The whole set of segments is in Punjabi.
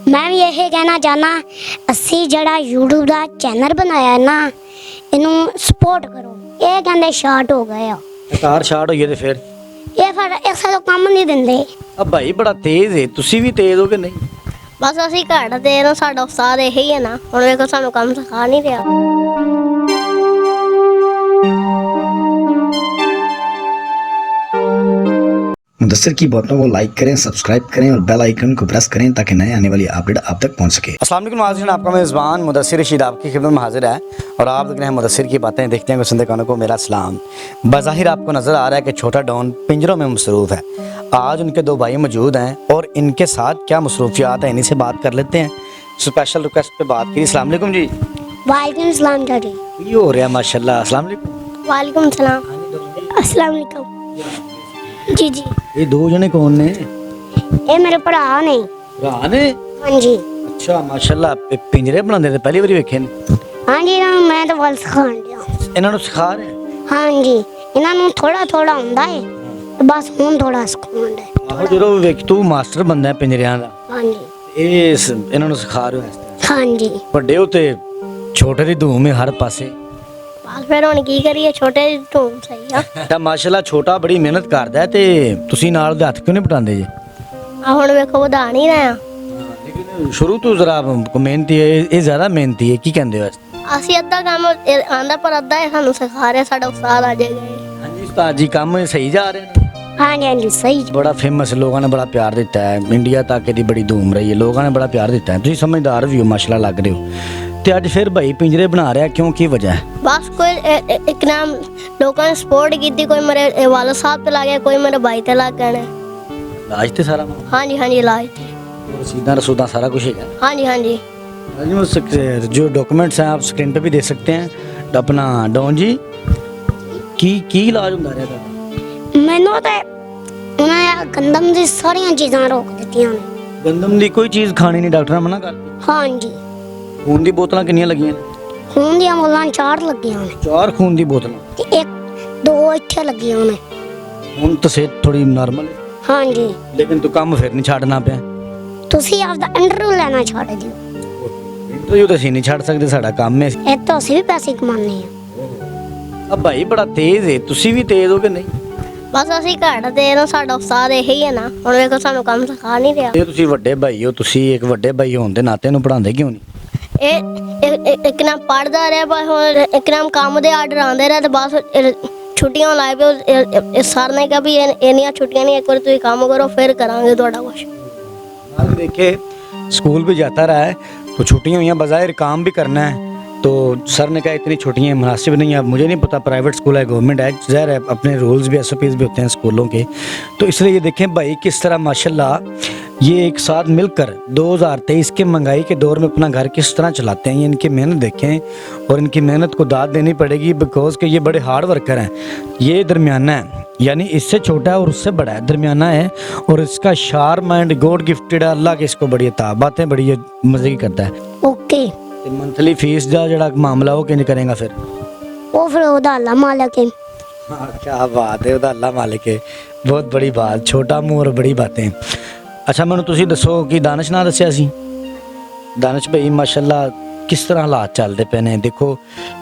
मैं भी यही कहना चाहना असी जड़ा यूट्यूब का चैनल बनाया ना इनू सपोर्ट करो। ये कहते शार्ट हो गए कार शार्ट होइए ते फिर ये फिर इस तो काम नहीं देंगे। अब भाई बड़ा तेज है, तुसी भी तेज हो कि नहीं? बस ਅਸੀਂ ਘੱਟ ਦੇ ਰਹੇ ਸਾਡਾ ਉਸਤਾਦ ਇਹੀ ਹੈ ਨਾ, ਹੁਣ ਵੇਖੋ ਸਾਨੂੰ ਕੰਮ ਸਿਖਾ ਨਹੀਂ ਰਿਹਾ। मुदस्सिर की बातों को लाइक करें, सब्सक्राइब करें और बेल आइकन को प्रेस करें ताकि नए आने वाली अपडेट आप तक पहुंच सके। अस्सलाम वालेकुम नाज़रीन, आपका मेज़बान मुदस्सिर रशीद आपकी खिदमत में हाजिर है और आप देख रहे हैं मुदस्सिर की बातें। देखते हैं सुनते कानों को मेरा सलाम। बज़ाहिर आपको नज़र आ रहा है कि छोटा डॉन पिंजरों में मसरूफ़ है। आज उनके दो भाई मौजूद हैं और इनके साथ क्या मसरूफियात है इन्हीं से बात कर लेते हैं। स्पेशल रिक्वेस्ट पे बात की। अस्सलाम वालेकुम जी। वालेकुम सलाम डैडी। ये हो रहा है माशाल्लाह। अस्सलाम वालेकुम। वालेकुम सलाम। अस्सलाम वालेकुम। जी जी ये दो जने कौन ने? ये मेरे भरा ने। भरा ने? हाँ जी अच्छा माशाल्लाह। पिंजरे बनाते थे पहली बार वेखे ने? हाँ जी ना मैं तो बल सिखाण दिया। इन्होंने सिखा रहे? हाँ जी इन्होंने थोड़ा थोड़ा ਹੁੰਦਾ है बस ਹੁਣ ਥੋੜਾ ਸਿਖਾਉਣ ਦੇ। ਆਹੋ ਜਦੋਂ ਵੇਖ ਤੂੰ ਮਾਸਟਰ ਬੰਦਾ ਪਿੰਜਰਿਆਂ ਦਾ, हाँ जी ਇਹ ਇਹਨਾਂ ਨੂੰ ਸਿਖਾ ਰਹੇ ਹੋ ਇਸ ਤਰ੍ਹਾਂ। हाँ जी ਵੱਡੇ ਹੋ ਤੇ ਛੋਟੇ ਦੀ ਧੂਮ ਹੈ ਹਰ ਪਾਸੇ। ਬਸ ਫਿਰ ਹੁਣ ਕੀ ਕਰੀਏ, ਛੋਟੇ ਦੀ ਧੂਮ ਸਹੀ ਆ। ਤਾਂ ਮਾਸ਼ਾਅੱਲਾ ਛੋਟਾ ਬੜੀ ਮਿਹਨਤ ਕਰਦਾ ਹੈ ਤੇ ਤੁਸੀਂ ਨਾਲ ਦੇ ਹੱਥ ਕਿਉਂ ਨਹੀਂ ਪਟਾਉਂਦੇ ਜੀ? ਆ ਹੁਣ ਵੇਖੋ ਵਧਾ ਨਹੀਂ ਰਿਹਾ। ਲੇਕਿਨ ਸ਼ੁਰੂ ਤੋਂ ਜ਼ਰਾ ਮਿਹਨਤੀ ਹੈ, ਇਹ ਜ਼ਿਆਦਾ ਮਿਹਨਤੀ ਹੈ। ਕੀ ਕਹਿੰਦੇ ਹੋ ਇਸ? ਅਸੀਂ ਅੱਧਾ ਕੰਮ ਆਂਦਾ ਪਰ ਅੱਧਾ ਇਹ ਸਾਨੂੰ ਸਿਖਾ ਰਿਹਾ, ਸਾਡਾ ਉਸਤਾਦ ਆ ਜਾਏਗਾ। ਹਾਂਜੀ ਉਸਤਾਦ ਜੀ ਕੰਮ ਸਹੀ ਜਾ ਰਹੇ ਨੇ? हाँ जी हाँ जी सही। ਬੜਾ ਫੇਮਸ, ਲੋਕਾਂ ਨੇ ਬੜਾ ਪਿਆਰ ਦਿੱਤਾ ਹੈ, ਇੰਡੀਆ ਤੱਕ ਇਹਦੀ ਬੜੀ ਧੂਮ ਰਹੀ ਹੈ, ਲੋਕਾਂ ਨੇ ਬੜਾ ਪਿਆਰ ਦਿੱਤਾ ਹੈ। ਤੁਸੀਂ ਸਮਝਦਾਰ ਵੀ ਹੋ ਮਾਸ਼ਾਅੱਲਾ ਲੱਗ ਰਹੇ ਹੋ। ਤੇ ਅੱਜ ਫਿਰ ਭਾਈ ਪਿੰਜਰੇ ਬਣਾ ਰਿਹਾ ਕਿਉਂ, ਕੀ ਵਜ੍ਹਾ ਹੈ? ਬਸ ਕੋਈ ਇੱਕ ਨਾਮ ਲੋਕਾਂ ਨੇ ਸਪੋਰਟ ਕੀਤੀ, ਕੋਈ ਮੇਰੇ ਵਾਲਾ ਸਾਹਿਬ ਤੇ ਲੱਗ ਗਿਆ, ਕੋਈ ਮੇਰੇ ਭਾਈ ਤੇ ਲੱਗ ਗਏ ਨੇ। ਲਾਜ ਤੇ ਸਾਰਾ ਹਾਂਜੀ ਹਾਂਜੀ ਇਲਾਜ ਤੇ। रसीदा रसूदा सारा कुछ है? हाँ जी हाँ जी। जो डॉक्यूमेंट्स हैं आप स्क्रीन पे भी देख सकते हैं। अपना डॉन जी की इलाज ਹੁੰਦਾ ਰਿਹਾ ਤੁਹਾਡਾ? ਮੈਨੂੰ ਤਾਂ ਉਹਨਾਂ ਗੰਦਮ ਦੀ ਸਾਰੀਆਂ ਚੀਜ਼ਾਂ ਰੋਕ ਦਿੱਤੀਆਂ ਨੇ। ਗੰਦਮ ਦੀ ਕੋਈ ਚੀਜ਼ ਖਾਣੀ ਨਹੀਂ, ਡਾਕਟਰ ਨੇ ਮਨਾ ਕਰਤੀ। ਹਾਂ ਜੀ ਖੂਨ ਦੀ ਬੋਤਲਾਂ ਕਿੰਨੀਆਂ ਲੱਗੀਆਂ ਨੇ? ਖੂਨ ਦੀਆਂ ਬੋਤਲਾਂ 4 ਲੱਗੀਆਂ ਨੇ 4 ਖੂਨ ਦੀ ਬੋਤਲਾਂ ਤੇ ਇੱਕ ਦੋ ਇੱਥੇ ਲੱਗੀਆਂ ਨੇ। ਹੁਣ ਤਾਂ ਸਿਹਤ ਥੋੜੀ ਨਾਰਮਲ ਹੈ। ਹਾਂ ਜੀ ਲੇਕਿਨ ਤੂੰ ਕੰਮ ਫਿਰ ਨਹੀਂ ਛੱਡਣਾ ਪਿਆ। ਤੁਸੀਂ ਆਪਦਾ ਇੰਟਰਵਿਊ ਲੈਣਾ ਛੱਡ ਦਿਓ। ਇੰਟਰਵਿਊ ਤਾਂ ਅਸੀਂ ਨਹੀਂ ਛੱਡ ਸਕਦੇ, ਸਾਡਾ ਕੰਮ ਹੈ। ਇਹ ਤਾਂ ਅਸੀਂ ਵੀ ਪੈਸੇ ਕਮਾਉਂਦੇ ਆ। ਆ ਭਾਈ ਬੜਾ ਤੇਜ਼ ਹੈ, ਤੁਸੀਂ ਵੀ ਤੇਜ਼ ਹੋ ਕਿ ਨਹੀਂ? ਬਸ ਅਸੀਂ ਘੱਟ ਦੇ ਰਹੇ ਸਾਡਾ ਉਸਤਾਦ ਇਹੀ ਹੈ ਨਾ, ਹੁਣ ਵੇਖੋ ਸਾਨੂੰ ਕੰਮ ਸਿਖਾ ਨਹੀਂ ਰਿਹਾ। ਜੇ ਤੁਸੀਂ ਵੱਡੇ ਭਾਈ ਹੋ, ਤੁਸੀਂ ਇੱਕ ਵੱਡੇ ਭਾਈ ਹੋਣ ਦੇ ਨਾਤੇ ਨੂੰ ਪੜਾਉਂਦੇ ਕਿਉਂ ਨਹੀਂ? ਇਹ ਇੱਕ ਨਾਮ ਪੜਦਾ ਰਿਹਾ, ਬਸ ਹੁਣ ਇੱਕ ਨਾਮ ਕੰਮ ਦੇ ਆਰਡਰ ਆਉਂਦੇ ਰਹੇ ਤੇ ਬਸ ਛੁੱਟੀਆਂ ਲਾਏ ਪਏ। ਸਰ ਨੇ ਕਿਹਾ ਵੀ ਇੰਨੀਆਂ ਛੁੱਟੀਆਂ ਨਹੀਂ, ਇੱਕ ਵਾਰ ਤੁਸੀਂ ਕੰਮ ਕਰੋ ਫਿਰ ਕਰਾਂਗੇ ਤੁਹਾਡਾ ਕੁਛ। देखे स्कूल भी जाता रहा है तो छुट्टियां हुई हैं, बज़ाहिर काम भी करना है। तो सर ने कहा इतनी छुट्टियां मुनासिब नहीं है। अब मुझे नहीं पता, प्राइवेट स्कूल है गवर्नमेंट है, ज़ाहिर है अपने रूल्स भी SOPs भी होते हैं स्कूलों के। तो इसलिए ये देखें भाई किस तरह माशाल्लाह ये एक साथ मिलकर 2023 के महंगाई के दौर में अपना घर किस तरह चलाते हैं। ये इनकी मेहनत देखें और इनकी मेहनत को दाद देनी पड़ेगी, बिकॉज के ये बड़े हार्ड वर्कर हैं। ये दरमियाना है, यानी इससे छोटा है और उससे बड़ा है, दरमियाना है और इसका शार्प माइंड गॉड गिफ्टेड है। अल्लाह के इसको बड़ी अता, बातें बड़ी मज़े की करता है। ਓਕੇ ਤੇ ਮੰਥਲੀ ਫੀਸ ਦਾ ਜਿਹੜਾ ਮਾਮਲਾ ਉਹ ਕਿੰਜ ਕਰੇਗਾ ਫਿਰ? ਉਹ ਫਿਰ ਉਹਦਾ ਅੱਲਾ ਮਾਲਕ ਹੈ। हाँ क्या बात है, ਉਹਦਾ ਅੱਲਾ ਮਾਲਿਕ ਹੈ। ਬਹੁਤ ਬੜੀ ਬਾਤ, ਛੋਟਾ ਮੂੰਹ ਔਰ ਬੜੀ ਬਾतें। ਅੱਛਾ ਮੈਨੂੰ ਤੁਸੀਂ ਦੱਸੋ ਕਿ ਦਾਨਿਸ਼ ਨਾ ਦੱਸਿਆ ਸੀ? ਦਾਨਿਸ਼ ਭਾਈ ਮਾਸ਼ਾਅੱਲਾ ਕਿਸ ਤਰ੍ਹਾਂ ਹਾਲਾਤ ਚੱਲਦੇ ਪਏ ਨੇ? ਦੇਖੋ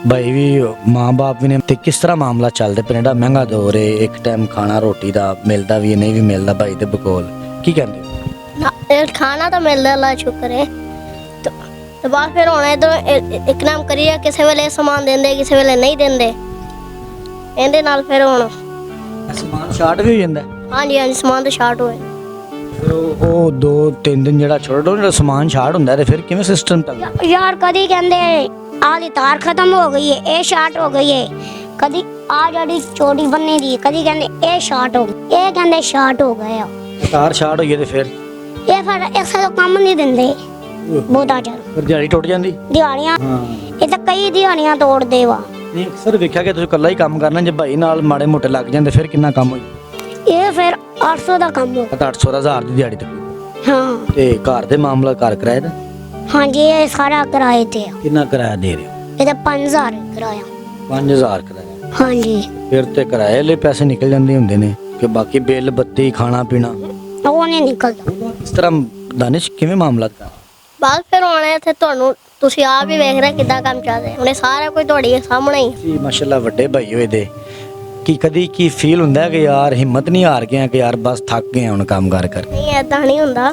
ਭਾਈ ਵੀ ਮਾਂ-ਬਾਪ ਵੀ ਨੇ ਤੇ ਕਿਸ ਤਰ੍ਹਾਂ ਮਾਮਲਾ ਚੱਲਦੇ ਪਏ ਨੇ? ਜਿਹੜਾ ਮਹਿੰਗਾ ਦੌਰ ਹੈ, ਇੱਕ ਟਾਈਮ ਖਾਣਾ ਰੋਟੀ ਦਾ ਮਿਲਦਾ ਵੀ ਨਹੀਂ ਵੀ ਮਿਲਦਾ ਭਾਈ ਦੇ ਬਕੌਲ, ਕੀ ਕਹਿੰਦੇ ਹੋ? ਇਹ ਖਾਣਾ ਤਾਂ ਮਿਲਦਾ, ਅੱਲਾ ਸ਼ੁਕਰ ਹੈ। ਤੇ ਬਾਅਦ ਫਿਰ ਹੁਣ ਇਧਰ ਇੱਕ ਨਾਮ ਕਰੀਏ, ਕਿਸੇ ਵੇਲੇ ਸਮਾਨ ਦਿੰਦੇ ਕਿਸੇ ਵੇਲੇ ਨਹੀਂ ਦਿੰਦੇ। ਇਹਦੇ ਨਾਲ ਫਿਰ ਹੁਣ ਸਮਾਨ ਸ਼ਾਰਟ ਵੀ ਹੋ ਜਾਂਦਾ? ਹਾਂਜੀ ਹਾਂਜੀ ਸਮਾਨ ਤਾਂ ਸ਼ਾਰਟ ਹੋਏ। ਫਿਰ ਉਹ 2-3 ਦਿਨ ਜਿਹੜਾ ਛੋਟਾ ਜਿਹੜਾ ਸਮਾਨ ਸ਼ਾਰਟ ਹੁੰਦਾ ਤੇ ਫਿਰ ਕਿਵੇਂ ਸਿਸਟਮ ਚੱਲਦਾ? ਯਾਰ ਕਦੀ ਕਹਿੰਦੇ ਆਹ ਤਾਰ ਖਤਮ ਹੋ ਗਈ ਹੈ, ਇਹ ਸ਼ਾਰਟ ਹੋ ਗਈ ਹੈ। ਕਦੀ ਆ ਜਿਹੜੀ ਚੋੜੀ ਬੰਨੀ ਦੀ, ਕਦੀ ਕਹਿੰਦੇ ਇਹ ਸ਼ਾਰਟ ਹੋ ਗਈ, ਇਹ ਕਹਿੰਦੇ ਸ਼ਾਰਟ ਹੋ ਗਏ ਆ। ਤਾਰ ਸ਼ਾਰਟ ਹੋਈਏ ਤੇ ਫਿਰ ਇਹ ਫਿਰ ਇਸ ਤੋਂ ਕੰਮ ਨਹੀਂ ਦਿੰਦੇ ਬਹੁਤਾ ਚਿਰ। ਫਿਰ ਦਿਹਾੜੀ ਟੁੱਟ ਜਾਂਦੀ? ਦਿਹਾੜੀਆਂ ਹਾਂ ਇਹ ਤਾਂ ਕਈ ਦਿਹਾੜੀਆਂ ਤੋੜਦੇ ਵਾ। ਨਹੀਂ ਅਕਸਰ ਵੇਖਿਆ ਕਿ ਤੁਸੀਂ ਇਕੱਲਾ ਹੀ ਕੰਮ ਕਰਨਾ, ਜੇ ਭਾਈ ਨਾਲ ਮਾੜੇ ਮੋਟੇ ਲੱਗ ਜਾਂਦੇ ਫਿਰ ਕਿੰਨਾ ਕੰਮ ਹੋਈ? ਇਹ ਫਿਰ 800 ਦਾ ਕੰਮ ਹੋ। 800 ਦਾ 1000 ਦੀ ਦਿਹਾੜੀ ਤੱਕ। ਹਾਂ ਤੇ ਘਰ ਦੇ ਮਾਮਲਾ ਘਰ ਕਿਰਾਏ ਦਾ ਹਾਂਜੀ ਇਹ ਸਾਰਾ ਕਿਰਾਏ ਤੇ ਆ। ਕਿੰਨਾ ਕਿਰਾਇਆ ਦੇ ਰਹੇ ਹੋ? ਇਹਦਾ 5000 ਕਿਰਾਇਆ। 5000 ਕਿਰਾਇਆ? ਹਾਂਜੀ ਫਿਰ ਤੇ ਕਿਰਾਏ ਲਈ ਪੈਸੇ ਨਿਕਲ ਜਾਂਦੇ ਹੁੰਦੇ ਨੇ ਕਿ ਬਾਕੀ ਬਿੱਲ ਬੱਤੀ ਖਾਣਾ ਪੀਣਾ ਉਹ ਨਹੀਂ ਨਿਕਲਦਾ। ਇਸ ਤਰ੍ਹਾਂ ਦਾਨਿਸ਼ ਕਿਵੇਂ ਮਾਮਲਾ? ਬਾਅਦ ਫਿਰ ਹੁਣ ਇੱਥੇ ਤੁਹਾਨੂੰ ਤੁਸੀਂ ਆਪ ਹੀ ਵੇਖ ਰਹੇ ਕਿੱਦਾਂ ਕੰਮ ਚੱਲ ਰਿਹਾ ਉਹਨੇ ਸਾਰਾ ਕੁਝ ਤੁਹਾਡੇ ਸਾਹਮਣੇ ਹੀ ਜੀ ਮਾਸ਼ਾਅੱਲਾ ਵੱਡੇ ਭਾਈ ਹੋਏ ਦੇ ਕਿ ਕਦੀ ਕੀ ਫੀਲ ਹੁੰਦਾ ਹੈ ਕਿ ਯਾਰ ਹਿੰਮਤ ਨਹੀਂ ਹਾਰ ਗਏ ਕਿ ਯਾਰ ਬਸ ਥੱਕ ਗਏ ਹਾਂ ਹੁਣ ਕੰਮ ਕਰ ਨਹੀਂ ਐਦਾਂ ਨਹੀਂ ਹੁੰਦਾ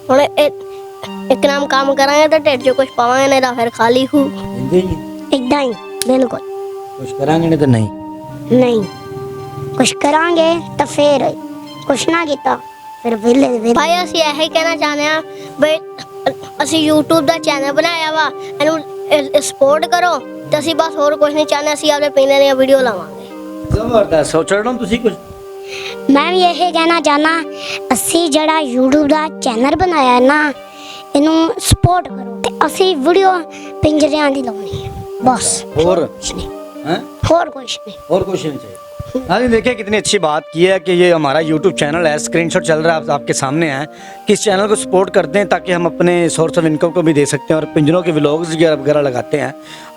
ਹੁਣ ਇੱਕ ਨਾਮ ਕੰਮ ਕਰਾਂਗੇ ਤਾਂ ਢਿੱਡ 'ਚ ਕੁਝ ਪਾਵਾਂਗੇ ਨਹੀਂ ਤਾਂ ਫਿਰ ਖਾਲੀ ਹੂ ਜੀ ਇਦਾਂ ਹੀ ਬਿਲਕੁਲ ਕੁਛ ਕਰਾਂਗੇ ਨਹੀਂ ਤਾਂ ਨਹੀਂ ਨਹੀਂ ਕੁਛ ਕਰਾਂਗੇ ਤਾਂ ਫਿਰ ਕੁਛ ਨਾ ਕੀਤਾ ਫਿਰ ਵਿਹਲੇ ਭਾਈ ਅਸੀਂ ਇਹੀ ਕਹਿਣਾ ਚਾਹੁੰਦੇ ਆ ਬਈ ਅਸੀਂ YouTube ਦਾ ਚੈਨਲ ਬਣਾਇਆ ਵਾ ਇਹਨੂੰ ਸਪੋਰਟ ਕਰੋ ਤੇ ਅਸੀਂ ਬਸ ਹੋਰ ਕੁਝ ਨਹੀਂ ਚਾਹੁੰਦੇ ਅਸੀਂ ਆਪਣੇ ਪਿੰਡ ਦੀਆਂ ਵੀਡੀਓ ਲਾਵਾਂਗੇ ਜ਼ਬਰਦਸਤ ਸੋਚਣਾ ਤੁਸੀਂ ਕੁਝ ਮੈਂ ਵੀ ਇਹ ਕਹਿਣਾ ਚਾਹਨਾ ਅਸੀਂ ਜਿਹੜਾ YouTube ਦਾ ਚੈਨਲ ਬਣਾਇਆ ਹੈ ਨਾ ਇਹਨੂੰ ਸਪੋਰਟ ਕਰੋ ਤੇ ਅਸੀਂ ਵੀਡੀਓ ਪਿੰਜਰਿਆਂ ਦੀ ਲਾਉਣੀ ਹੈ ਬਸ और ਕੁਛ ਨਹੀਂ हैं ਹੋਰ ਕੁਛ नहीं और कुछ नहीं चाहिए। हाँ जी देखिए कितनी अच्छी बात की है कि ये हमारा YouTube चैनल है, स्क्रीनशॉट चल रहा है आपके सामने है कि इस चैनल को सपोर्ट करते हैं ताकि हम अपने सोर्स ऑफ इनकम को भी दे सकते हैं और पिंजरों के व्लॉग्स वगैरह लगाते हैं।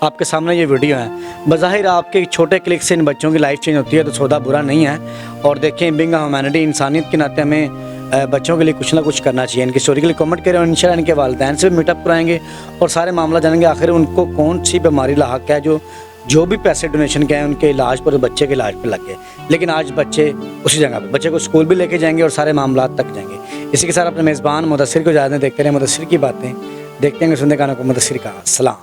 आपके सामने ये वीडियो है, बज़ाहिर आपके छोटे क्लिक से इन बच्चों की लाइफ चेंज होती है तो सौदा बुरा नहीं है। और देखें बिंग ह्यूमैनिटी इंसानियत के नाते हमें बच्चों के लिए कुछ ना कुछ करना चाहिए। इनकी स्टोरी के लिए कमेंट करें और इंशाल्लाह इनके वालिदैन से भी मीटअप कराएंगे और सारे मामला जानेंगे आखिर उनको कौन सी बीमारी लाक है जो भी पैसे डोनेशन के हैं उनके इलाज पर बच्चे के इलाज पर लग गए। लेकिन आज बच्चे उसी जगह पर बच्चे को स्कूल भी लेके जाएंगे और सारे मामला तक जाएंगे। इसी के साथ अपने मेज़बान मुदस्सिर को इजाज़त दें। देखते रहे मुदस्सिर की बातें, देखते हैं सुनने का मुदस्सिर का सलाम।